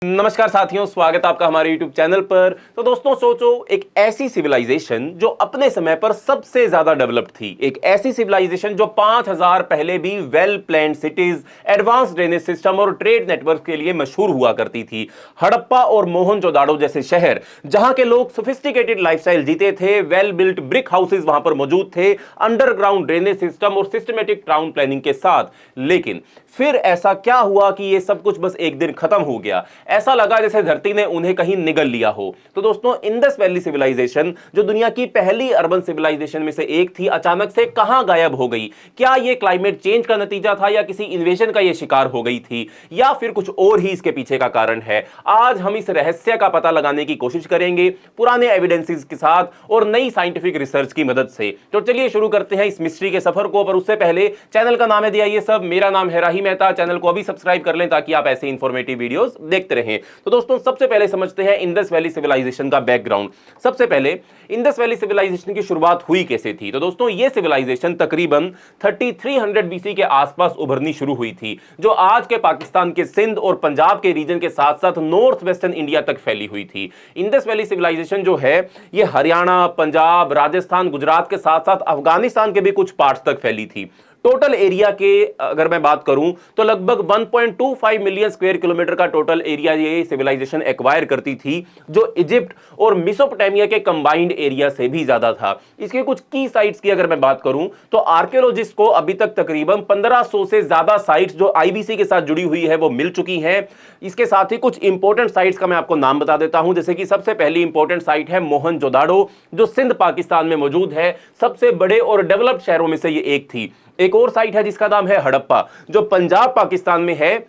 नमस्कार साथियों, स्वागत आपका हमारे YouTube चैनल पर। तो दोस्तों सोचो, एक ऐसी सिविलाइजेशन जो अपने समय पर सबसे ज्यादा डेवलप्ड थी, एक ऐसी सिविलाइजेशन जो 5000 पहले भी well planned cities, advance drainage system और ट्रेड नेटवर्क के लिए मशहूर हुआ करती थी। हड़प्पा और मोहनजोदाड़ो जैसे शहर जहां के लोग सोफिस्टिकेटेड लाइफस्टाइल जीते थे, वेल बिल्ट ब्रिक हाउसेज वहां पर मौजूद थे, अंडरग्राउंड ड्रेनेज सिस्टम और सिस्टमेटिक टाउन प्लानिंग के साथ। लेकिन फिर ऐसा क्या हुआ कि ये सब कुछ बस एक दिन खत्म हो गया? ऐसा लगा जैसे धरती ने उन्हें कहीं निगल लिया हो। तो दोस्तों, इंडस वैली सिविलाइजेशन जो दुनिया की पहली अर्बन सिविलाइजेशन में से एक थी, अचानक से कहां गायब हो गई? क्या यह क्लाइमेट चेंज का नतीजा था, या किसी इन्वेजन का यह शिकार हो गई थी, या फिर कुछ और ही इसके पीछे का कारण है? आज हम इस रहस्य का पता लगाने की कोशिश करेंगे पुराने एविडेंसेस के साथ और नई साइंटिफिक रिसर्च की मदद से। तो चलिए शुरू करते हैं इस मिस्ट्री के सफर को। पर उससे पहले चैनल का नाम है दिया ये सब, मेरा नाम है राही मेहता। चैनल को अभी सब्सक्राइब कर लें ताकि आप ऐसे इंफॉर्मेटिव वीडियोस देखते रहें। तो दोस्तों, सबसे पहले समझते हैं इंडस वैली सिविलाइजेशन का बैकग्राउंड। सबसे पहले इंडस वैली सिविलाइजेशन की शुरुआत हुई कैसे थी? तो दोस्तों, यह सिविलाइजेशन तकरीबन 3300 बीसी के आसपास उभरनी शुरू हुई थी, जो आज के पाकिस्तान के सिंध और पंजाब के रीजन के साथ साथ नॉर्थ वेस्टर्न इंडिया तक फैली हुई थी। इंडस वैली सिविलाइजेशन जो है, यह हरियाणा, पंजाब, राजस्थान, गुजरात के साथ साथ अफगानिस्तान के भी कुछ पार्ट्स तक फैली थी। टोटल एरिया के अगर मैं बात करूं तो लगभग 1.25 मिलियन स्क्वायर किलोमीटर का टोटल एरिया ये सिविलाइजेशन एक्वायर करती थी, जो इजिप्ट और मेसोपोटामिया के कंबाइंड एरिया से भी ज्यादा था। इसके कुछ की साइट्स की अगर मैं बात करूं तो आर्कियोलॉजिस्ट को अभी तक तकरीबन 1500 से ज्यादा साइट्स जो आईबीसी के साथ जुड़ी हुई है वो मिल चुकी हैं। इसके साथ ही कुछ इंपॉर्टेंट साइट्स का मैं आपको नाम बता देता हूं, जैसे कि सबसे पहली इंपॉर्टेंट साइट है मोहनजोदाड़ो, जो सिंध पाकिस्तान में मौजूद है। सबसे बड़े और डेवलप्ड शहरों में से ये एक थी। एक और साइट है जिसका नाम है हड़प्पा, जो पंजाब पाकिस्तान में है,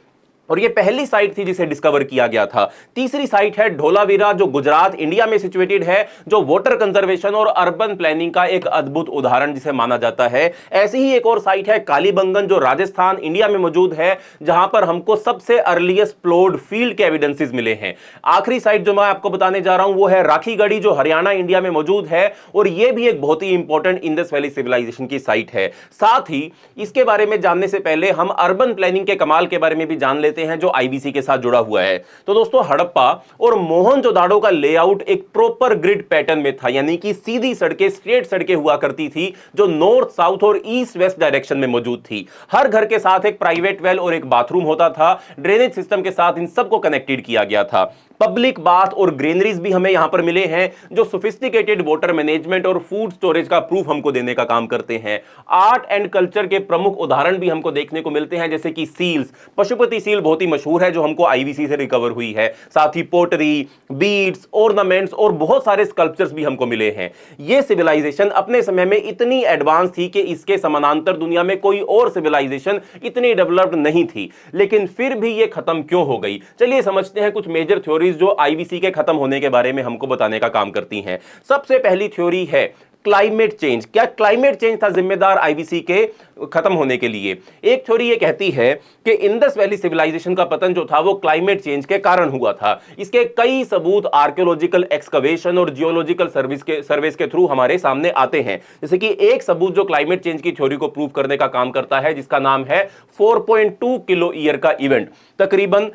और ये पहली साइट थी जिसे डिस्कवर किया गया था। तीसरी साइट है ढोलावीरा, जो गुजरात इंडिया में सिचुएटेड है, जो वाटर कंजर्वेशन और अर्बन प्लानिंग का एक अद्भुत उदाहरण जिसे माना जाता है। ऐसी ही एक और साइट है कालीबंगन, जो राजस्थान इंडिया में मौजूद है, जहां पर हमको सबसे अर्लीस्ट प्लॉड फील्ड के एविडेंसेस मिले हैं। आखिरी साइट जो मैं आपको बताने जा रहा हूं वो है राखीगढ़ी, जो हरियाणा इंडिया में मौजूद है, और यह भी एक बहुत ही इंपॉर्टेंट इंडस वैली सिविलाइजेशन की साइट है। साथ ही इसके बारे में जानने से पहले हम अर्बन प्लानिंग के कमाल के बारे में भी जान लेते हैं, जो आईबीसी के साथ जुड़ा हुआ है। तो दोस्तों, हड़प्पा और मोहनजोदाड़ो का लेआउट एक प्रॉपर ग्रिड पैटर्न में था, यानी कि सीधी सड़कें, स्ट्रेट सड़कें हुआ करती थी, जो नॉर्थ साउथ और ईस्ट वेस्ट डायरेक्शन में मौजूद थी। हर घर के साथ एक प्राइवेट वेल और एक बाथरूम होता था। ड्रेनेज सिस्टम के साथ इन सबको कनेक्टेड किया गया था। पब्लिक बाथ और ग्रीनरीज भी हमें यहां पर मिले हैं, जो सोफिस्टिकेटेड वाटर मैनेजमेंट और फूड स्टोरेज का प्रूफ हमको देने का काम करते हैं। आर्ट एंड कल्चर के प्रमुख उदाहरण भी हमको देखने को मिलते हैं, जैसे कि सील्स, पशुपति सील बहुत ही मशहूर है, जो हमको आईबीसी से रिकवर हुई है। साथ ही पोटरी, बीड्स, ऑर्नामेंट्स और बहुत सारे स्कल्पचर्स भी हमको मिले हैं। यह सिविलाइजेशन अपने समय में इतनी एडवांस थी कि इसके समानांतर दुनिया में कोई और सिविलाइजेशन इतनी डेवलप्ड नहीं थी। लेकिन फिर भी यह खत्म क्यों हो गई? चलिए समझते हैं कुछ मेजर थ्योरीज जो आईबीसी के खत्म होने के बारे में हमको बताने का काम करती हैं। सबसे पहली थ्योरी है क्लाइमेट चेंज। क्या क्लाइमेट चेंज था जिम्मेदार आईबीसी के खत्म होने के लिए? एक थ्योरी ये कहती है कि इंडस वैली सिविलाइजेशन का पतन जो था वो क्लाइमेट चेंज के कारण हुआ था। इसके कई सबूत आर्कियोलॉजिकल एक्सकवेशन और जियोलॉजिकल सर्वेस के थ्रू हमारे सामने आते हैं। जैसे कि एक सबूत जो क्लाइमेट चेंज की थ्योरी को प्रूव करने का काम करता है, जिसका नाम है 4.2 किलो ईयर का इवेंट। तकरीबन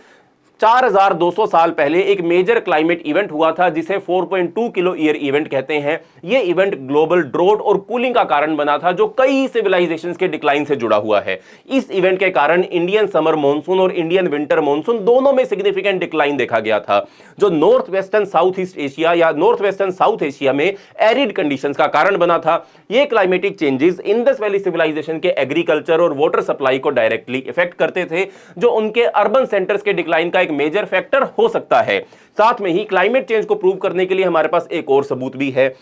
4200 साल पहले एक मेजर क्लाइमेट इवेंट हुआ था, जिसे 4.2 किलो ईयर इवेंट कहते हैं। यह इवेंट ग्लोबल ड्रोट और कूलिंग का कारण बना था, जो कई सिविलाइजेशंस के डिक्लाइन से जुड़ा हुआ है। इस इवेंट के कारण इंडियन समर मॉनसून और इंडियन विंटर मॉनसून दोनों में सिग्निफिकेंट डिक्लाइन देखा गया था, जो north western south east Asia या नॉर्थ वेस्टर्न साउथ एशिया में एरिड कंडीशंस का कारण बना था। यह climatic changes Indus valley civilization के एग्रीकल्चर और वाटर सप्लाई को डायरेक्टली इफेक्ट करते थे, जो उनके अर्बन सेंटर्स के डिक्लाइन का एक मेजर फैक्टर हो सकता है। साथ में ही क्लाइमेट चेंज को प्रूव करने के लिए हमारे पास एक और सबूत भी है,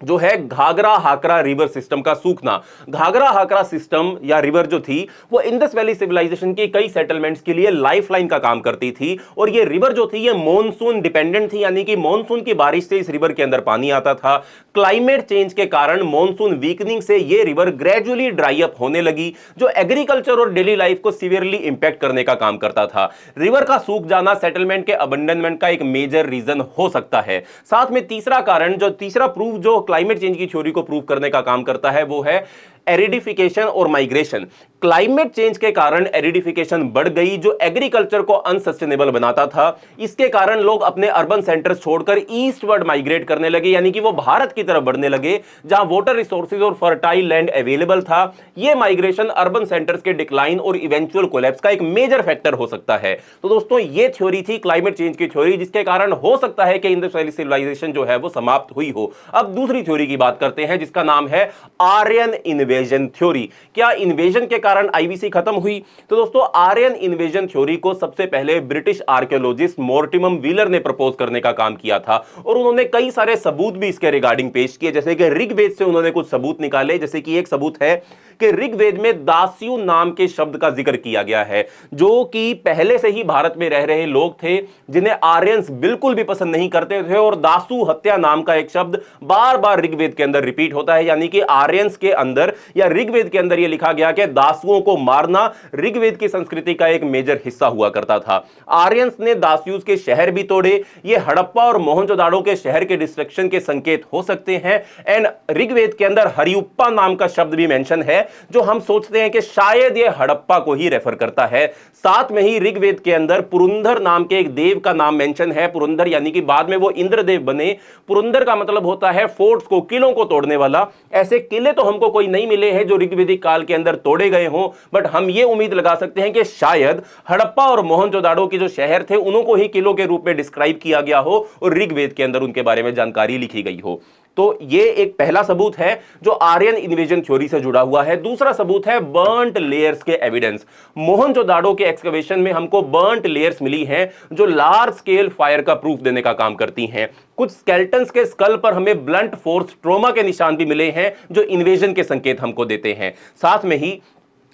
जो है घाघरा हाकरा रिवर सिस्टम का सूखना। घाघरा हाकरा सिस्टम या रिवर जो थी वो इंडस वैली सिविलाइजेशन की कई सेटलमेंट्स के लिए लाइफलाइन का काम करती थी, और ये रिवर जो थी ये मॉनसून डिपेंडेंट थी, यानी कि मॉनसून की बारिश से इस रिवर के अंदर पानी आता था। क्लाइमेट चेंज के कारण मॉनसून वीकनिंग से ये रिवर ग्रेजुअली ड्राई अप होने लगी, जो एग्रीकल्चर और डेली लाइफ को सीवियरली इंपैक्ट करने का काम करता था। रिवर का सूख जाना सेटलमेंट के अबंडनमेंट का एक मेजर रीजन हो सकता है। साथ में तीसरा कारण, जो तीसरा प्रूफ जो क्लाइमेट चेंज की थ्योरी को प्रूव करने का काम करता है, वो है एरिडिफिकेशन और माइग्रेशन। क्लाइमेट चेंज के कारण एरिडिफिकेशन बढ़ गई, जो एग्रीकल्चर को अनसस्टेनेबल बनाता था। इसके कारण लोग अपने अर्बन सेंटर्स छोड़कर ईस्टवर्ड माइग्रेट करने लगे, यानी कि वो भारत की तरफ बढ़ने लगे जहां वाटर रिसोर्सेज और फर्टाइल लैंड अवेलेबल था। यह माइग्रेशन अर्बन सेंटर्स के डिक्लाइन और इवेंचुअल कोलैप्स का एक मेजर फैक्टर हो सकता है। तो दोस्तों ये थ्योरी थी क्लाइमेट चेंज की थ्योरी, जिसके कारण हो सकता है कि इंडस वैली सिविलाइजेशन जो है वो समाप्त हुई हो। अब दूसरी थ्योरी की बात करते हैं, जिसका नाम है आर्यन इन्वेजन थ्योरी। क्या इन्वेजन के कारण आईबीसी खत्म हुई? तो दोस्तों आर्यन इन्वेजन थ्योरी को सबसे पहले ब्रिटिश आर्कियोलॉजिस्ट मॉर्टिमम व्हीलर ने प्रपोज करने का काम किया था, और उन्होंने कई सारे सबूत भी इसके रिगार्डिंग पेश किए। जैसे कि ऋग्वेद से उन्होंने कुछ सबूत निकाले, जैसे कि एक सबूत है कि ऋग्वेद में दास्यु नाम के शब्द का जिक्र किया गया है, जो कि पहले से ही भारत में रह रहे लोग थे जिन्हें आर्यंस बिल्कुल भी पसंद नहीं करते थे, और दासु हत्या नाम का एक शब्द बार बार ऋग्वेद के अंदर रिपीट होता है। यानी कि आर्यंस के अंदर या ऋग्वेद के अंदर यह लिखा गया कि दासुओं को मारना ऋग्वेद की संस्कृति का एक मेजर हिस्सा हुआ करता था। आर्यंस ने दास्यूज के शहर भी तोड़े। ये हड़प्पा और मोहनजोदाड़ो के शहर के डिस्ट्रक्शन के संकेत हो सकते हैं। एंड ऋग्वेद के अंदर हरियुप्पा नाम का शब्द भी मेंशन है, जो हम सोचते हैं कि शायद यह हड़प्पा को ही रेफर करता है। साथ में ही ऋग्वेद के अंदर पुरुंदर नाम के एक देव का नाम मेंशन है। पुरुंदर यानी कि बाद में वो इंद्रदेव बने। पुरुंदर का मतलब होता है फोर्ट्स को, किलों को तोड़ने वाला। ऐसे किले तो हमको कोई नहीं मिले हैं जो ऋग्वेदिक काल के अंदर तोड़े गए हों, बट हम ये उम्मीद लगा सकते हैं कि शायद हड़प्पा और मोहनजोदाड़ो के जो शहर थे उनको ही किलों के रूप में डिस्क्राइब किया गया हो और ऋग्वेद के अंदर उनके बारे में जानकारी लिखी गई हो। तो ये एक पहला सबूत है जो आर्यन इन्वेजन थ्योरी से जुड़ा हुआ है। दूसरा सबूत है बर्न्ट लेयर्स के एविडेंस। मोहनजोदाड़ो के एक्सकवेशन में हमको बर्न्ट लेयर्स मिली हैं जो लार्ज स्केल फायर का प्रूफ देने का काम करती हैं। कुछ स्केल्टन्स के स्कल पर हमें ब्लंट फोर्स ट्रोमा के निशान भी मिले हैं जो इन्वेजन के संकेत हमको देते हैं। साथ में ही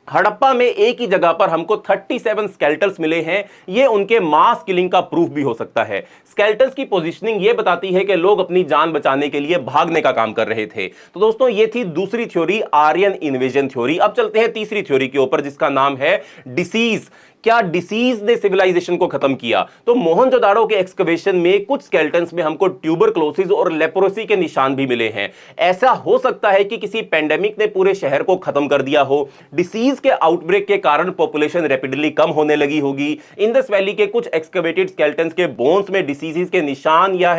हड़प्पा में एक ही जगह पर हमको 37 स्केल्टल्स मिले हैं। ये उनके मास किलिंग का प्रूफ भी हो सकता है। स्केल्टल्स की पोजीशनिंग ये बताती है कि लोग अपनी जान बचाने के लिए भागने का काम कर रहे थे। तो दोस्तों ये थी दूसरी थ्योरी, आर्यन इन्वेजन थ्योरी। अब चलते हैं तीसरी थ्योरी के ऊपर, जिसका नाम है डिसीज। क्या डिसीज ने सिविलाइजेशन को खत्म किया? तो मोहनजोदाड़ो के एक्सकवेशन में कुछ स्केल्टन्स में हमको ट्यूबरक्लोसिस और लेप्रोसी के निशान भी मिले हैं। ऐसा हो सकता है कि किसी पेंडेमिक ने पूरे शहर को खत्म कर दिया हो। डिसीज के आउटब्रेक के कारण पॉपुलेशन रैपिडली कम होने लगी होगी। इंडस वैली के कुछ एक्सकवेटेड स्केल्टन्स के बोन्स में डिसीज के निशान या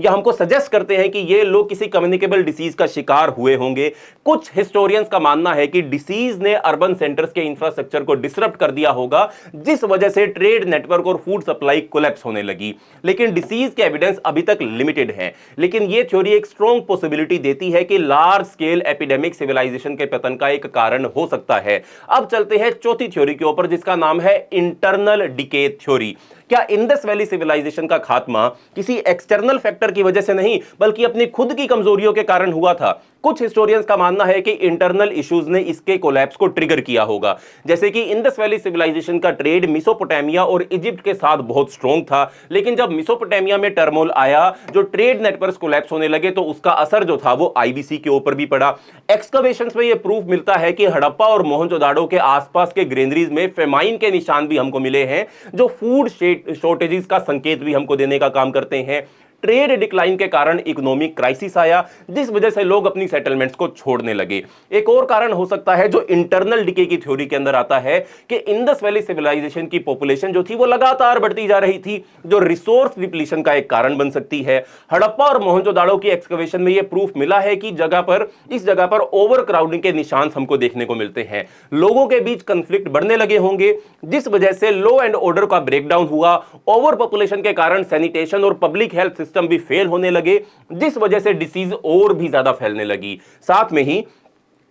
हमको सजेस्ट करते हैं कि ये लोग किसी कम्युनिकेबल डिसीज का शिकार हुए होंगे। कुछ हिस्टोरियंस का मानना है कि डिसीज ने अर्बन सेंटर्स के इंफ्रास्ट्रक्चर को डिसरप्ट कर दिया होगा, जिस वजह से ट्रेड नेटवर्क और फूड सप्लाई कोलैप्स होने लगी। लेकिन डिसीज के एविडेंस अभी तक लिमिटेड है। लेकिन यह थ्योरी एक स्ट्रॉन्ग पॉसिबिलिटी देती है कि लार्ज स्केल एपिडेमिक सिविलाइजेशन के पतन का एक कारण हो सकता है। अब चलते हैं चौथी थ्योरी के ऊपर, जिसका नाम है इंटरनल डिके थ्योरी। क्या इंडस वैली सिविलाइजेशन का खात्मा किसी एक्सटर्नल फैक्टर की वजह से नहीं, बल्कि अपनी खुद की कमजोरियों के कारण हुआ था? कुछ हिस्टोरियंस का मानना है कि इंटरनल इश्यूज ने इसके कोलैप्स को ट्रिगर किया होगा। जैसे कि इंडस वैली सिविलाइजेशन का ट्रेड मेसोपोटामिया और इजिप्ट के साथ बहुत स्ट्रॉन्ग था, लेकिन जब मेसोपोटामिया में टर्मोल आया, जो ट्रेड नेटवर्क्स कोलैप्स होने लगे, तो उसका असर जो था वो आईबीसी के ऊपर भी पड़ा। एक्सकवेशंस में यह प्रूफ मिलता है कि हड़प्पा और मोहनजोदाड़ो के आसपास के ग्रेनरीज में फेमाइन के निशान भी हमको मिले हैं, जो फूड शॉर्टेजेस का संकेत भी हमको देने का काम करते हैं। ट्रेड डिक्लाइन के कारण इकोनॉमिक क्राइसिस आया, जिस वजह से लोग अपनी सेटलमेंट्स को छोड़ने लगे। एक और कारण हो सकता है जो इंटरनल डिके की थ्योरी के अंदर आता है कि इंडस वैली सिविलाइजेशन की पॉपुलेशन जो थी वो लगातार बढ़ती जा रही थी, जो रिसोर्स डिप्लीशन का एक कारण बन सकती है। हड़प्पा और मोहनजोदाड़ो की एक्सकवेशन में यह प्रूफ मिला है कि इस जगह पर ओवर क्राउडिंग के निशान हमको देखने को मिलते हैं। लोगों के बीच कंफ्लिक्ट बढ़ने लगे होंगे, जिस वजह से लॉ एंड ऑर्डर का ब्रेकडाउन हुआ। ओवर पॉपुलेशन के कारण सैनिटेशन और पब्लिक हेल्थ सिस्टम भी फेल होने लगे, जिस वजह से डिसीज और भी ज्यादा फैलने लगी। साथ में ही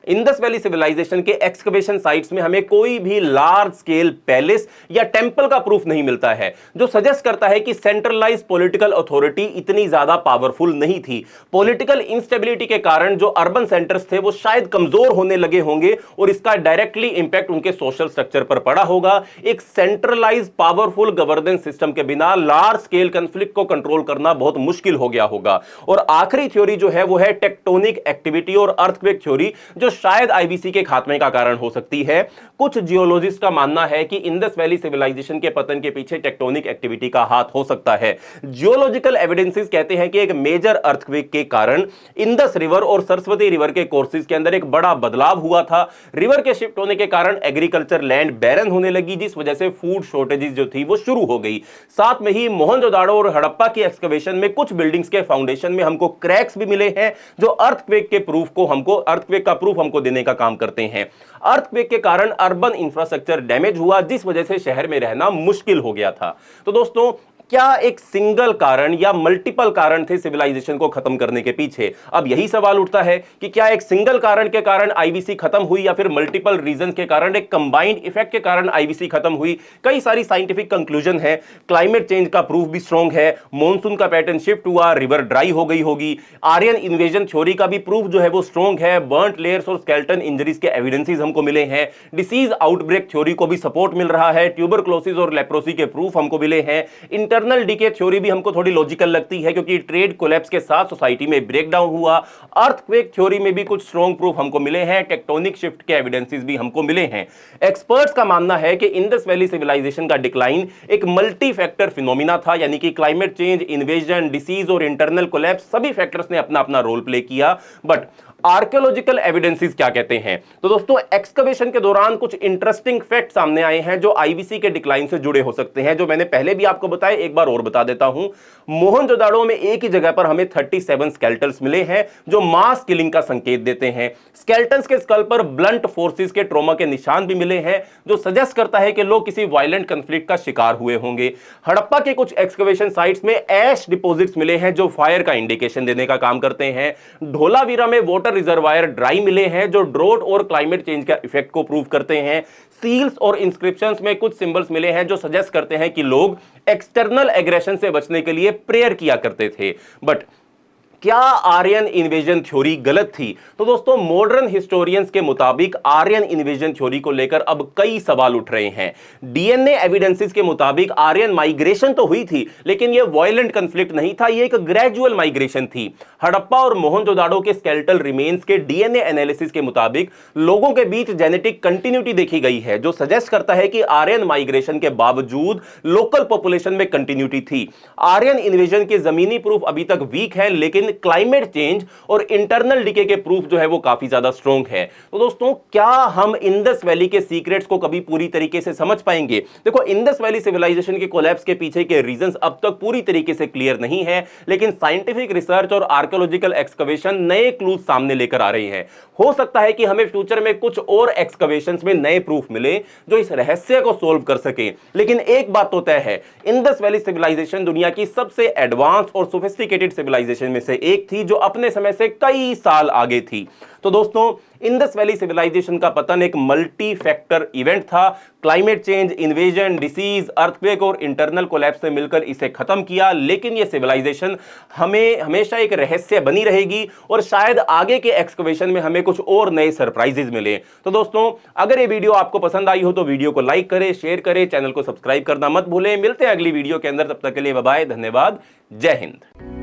इंडस वैली सिविलाइजेशन के एक्सकवेशन साइट्स में हमें कोई भी लार्ज स्केल पैलेस या टेंपल का प्रूफ नहीं मिलता है, जो सजेस्ट करता है कि सेंट्रलाइज्ड पॉलिटिकल अथॉरिटी इतनी ज्यादा पावरफुल नहीं थी। पॉलिटिकल इंस्टेबिलिटी के कारण जो अर्बन सेंटर्स थे वो शायद कमजोर होने लगे होंगे और इसका डायरेक्टली इंपैक्ट उनके सोशल स्ट्रक्चर पर पड़ा होगा। एक सेंट्रलाइज्ड पावरफुल गवर्नेंस सिस्टम के बिना लार्ज स्केल कॉन्फ्लिक्ट को कंट्रोल करना बहुत मुश्किल हो गया होगा। और आखिरी थ्योरी जो है वो है टेक्टोनिक एक्टिविटी और अर्थक्वेक थ्योरी, जो शायद आईबीसी के खात्मे का कारण हो सकती है। कुछ जियोलॉजिस्ट का मानना है कि इंडस वैली सिविलाइजेशन के पतन के पीछे टेक्टोनिक एक्टिविटी का हाथ हो सकता है। जियोलॉजिकल एविडेंसेस कहते हैं कि एक मेजर अर्थक्वेक के कारण इंडस रिवर और सरस्वती रिवर के कोर्सेज के अंदर एक बड़ा बदलाव हुआ था। रिवर के शिफ्ट होने के कारण एग्रीकल्चर लैंड बैरन होने लगी, जिस वजह से फूड शॉर्टेजेस जो थी वो शुरू हो गई। साथ में ही मोहनजोदाड़ो और हड़प्पा की एक्सकवेशन में कुछ बिल्डिंग्स के फाउंडेशन में हमको क्रैक्स भी मिले हैं, जो अर्थक्वेक का प्रूफ हमको देने का काम करते हैं। अर्थक्वेक के कारण अर्बन इंफ्रास्ट्रक्चर डैमेज हुआ, जिस वजह से शहर में रहना मुश्किल हो गया था। तो दोस्तों, क्या एक सिंगल कारण या मल्टीपल कारण थे सिविलाइजेशन को खत्म करने के पीछे? अब यही सवाल उठता है कि क्या एक सिंगल कारण के कारण आईबीसी खत्म हुई या फिर मल्टीपल रीजंस के कारण, एक कंबाइंड इफेक्ट के कारण आईबीसी खत्म हुई? कई सारी साइंटिफिक कंक्लूजन है। क्लाइमेट चेंज का प्रूफ भी स्ट्रांग है, मॉनसून का पैटर्न शिफ्ट हुआ, रिवर ड्राई हो गई होगी। आर्यन इन्वेजन थ्योरी का भी प्रूफ जो है वो स्ट्रांग है। बर्न्ट लेयर्स और स्केलेटन इंजरीज के एविडेंसेस हमको मिले हैं। डिसीज आउटब्रेक थ्योरी को भी सपोर्ट मिल रहा है। ट्यूबरक्लोसिस और लेप्रोसी के प्रूफ हमको मिले हैं। इंटरनल डीके थ्योरी भी हमको थोड़ी लॉजिकल लगती है, क्योंकि ट्रेड कोलैप्स के साथ सोसाइटी में ब्रेकडाउन हुआ। अर्थक्वेक थ्योरी में भी कुछ स्ट्रॉन्ग प्रूफ हमको मिले हैं। टेक्टोनिक शिफ्ट के एविडेंसेस भी हमको मिले हैं। एक्सपर्ट्स का मानना है कि इंडस वैली सिविलाइजेशन का डिक्लाइन एक मल्टी फैक्टर फिनोमिना था, यानी कि क्लाइमेट चेंज, इन्वेजन, डिसीज और इंटरनल कोलैप्स सभी फैक्टर्स ने अपना अपना रोल प्ले किया। बट आर्कियोलॉजिकल एविडेंसेस क्या कहते हैं? तो दोस्तों, एक्सकवेशन के दौरान कुछ इंटरेस्टिंग फैक्ट सामने आए हैं जो आईबीसी के डिक्लाइन से जुड़े हो सकते हैं, जो मैंने पहले भी आपको बताए, एक बार और बता देता हूं। मोहनजोदाड़ो में एक ही जगह पर हमें 37 स्केलेटन्स मिले हैं, जो मास किलिंग का संकेत देते हैं। स्केलेटन्स के स्कल पर ब्लंट फोर्सेस के ट्रॉमा के निशान भी मिले हैं, जो सजेस्ट करता है कि लोग किसी वायलेंट कॉन्फ्लिक्ट का शिकार हुए होंगे। हड़प्पा के कुछ एक्सकवेशन साइट्स में ऐश डिपॉजिट्स मिले हैं, जो फायर का इंडिकेशन देने का काम करते हैं। ढोलावीरा में वाटर रिजर्वायर ड्राई मिले हैं, जो ड्रोट और क्लाइमेट चेंज का इफेक्ट को प्रूव करते हैं। सील्स और इंस्क्रिप्शंस में कुछ सिंबल्स मिले हैं, जो सजेस्ट करते हैं कि लोग एक्सटर्नल एग्रेशन से बचने के लिए प्रेयर किया करते थे। बट क्या आर्यन इन्वेजन थ्योरी गलत थी? तो दोस्तों, मॉडर्न हिस्टोरियंस के मुताबिक आर्यन इन्वेजन थ्योरी को लेकर अब कई सवाल उठ रहे हैं। डीएनए एविडेंसेस के मुताबिक आर्यन माइग्रेशन तो हुई थी, लेकिन यह वायलेंट कॉन्फ्लिक्ट नहीं था, यह एक ग्रेजुअल माइग्रेशन थी। हड़प्पा और मोहनजोदाड़ो के स्केलेटल रिमेन्स के डीएनए एनालिसिस के मुताबिक लोगों के बीच जेनेटिक कंटिन्यूटी देखी गई है, जो सजेस्ट करता है कि आर्यन माइग्रेशन के बावजूद लोकल पॉपुलेशन में कंटिन्यूटी थी। आर्यन इन्वेजन के जमीनी प्रूफ अभी तक वीक है, लेकिन क्लाइमेट चेंज और इंटरनल डीके के प्रूफ जो है वो काफी ज्यादा स्ट्रांग है। तो दोस्तों, क्या हम इंडस वैली के सीक्रेट्स को कभी पूरी तरीके से समझ पाएंगे? देखो, इंडस वैली सिविलाइजेशन के कोलैप्स के पीछे के रीजंस अब तक पूरी तरीके से क्लियर नहीं है, लेकिन साइंटिफिक रिसर्च और आर्कियोलॉजिकल एक्सकवेशन नए क्लूज सामने लेकर आ रही हैं। हो सकता है कि हमें फ्यूचर में कुछ और एक्सकवेशंस में नए प्रूफ मिले जो इस रहस्य को सोल्व कर सके। लेकिन एक बात तो तय है, इंडस वैली सिविलाइजेशन दुनिया की सबसे एडवांस और सोफिस्टिकेटेड सिविलाइजेशन में से एक थी, जो अपने समय से कई साल आगे थी। तो दोस्तों, इंडस वैली सिविलाइजेशन का पतन एक मल्टी फैक्टर इवेंट था। Climate change, invasion, disease, earthquake और इंटरनल कोलैप्स ने मिलकर इसे खत्म किया, लेकिन यह सिविलाइजेशन हमें हमेशा एक रहस्य बनी रहेगी और शायद आगे के एक्सकवेशन में हमें कुछ और नए सरप्राइजेस मिले। तो दोस्तों, अगर ये वीडियो आपको पसंद आई हो तो वीडियो को लाइक करें, शेयर करें, चैनल को सब्सक्राइब करना मत भूलें। मिलते हैं अगली वीडियो के अंदर, तब तक के लिए बाय बाय, धन्यवाद, जय हिंद।